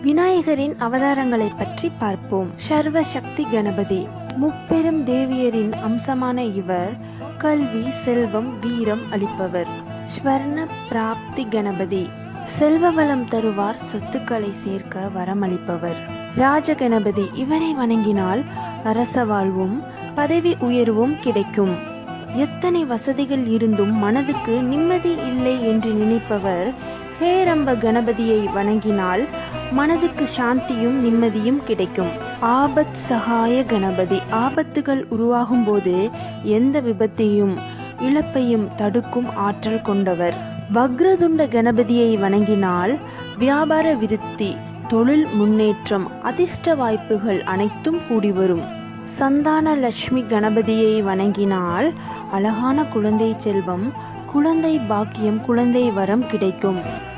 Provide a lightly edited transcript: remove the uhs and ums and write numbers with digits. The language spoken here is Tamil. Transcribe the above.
விநாயகரின் அவதாரங்களை பற்றி பார்ப்போம். சர்வ சக்தி கணபதி. முப்பெரும் தேவியரின் அம்சமான இவர் கல்வி, செல்வம், வீரம் அளிப்பவர். ஸ்வர்ண பிராப்தி கணபதி. செல்வ வளம் தருவார், சொத்துக்களை சேர்க்க வரமளிப்பவர். ராஜ கணபதி. இவரை வணங்கினால் அரச வாழ்வும் பதவி உயர்வும் கிடைக்கும். எத்தனை வசதிகள் இருந்தும் மனதுக்கு நிம்மதி இல்லை என்று நினைப்பவர் ஹேரம்ப கணபதியை வணங்கினால் மனதுக்கு சாந்தியும் நிம்மதியும் கிடைக்கும். ஆபத் சகாய கணபதி. ஆபத்துகள் உருவாகும் போது எந்த விபத்தையும் இழப்பையும் தடுக்கும் ஆற்றல் கொண்டவர். வக்ரதுண்ட கணபதியை வணங்கினால் வியாபார விருத்தி, தொழில் முன்னேற்றம், அதிர்ஷ்ட வாய்ப்புகள் அனைத்தும் கூடி வரும். சந்தான லட்சுமி கணபதியை வணங்கினால் அழகான குழந்தை செல்வம், குழந்தை பாக்கியம், குழந்தை வரம் கிடைக்கும்.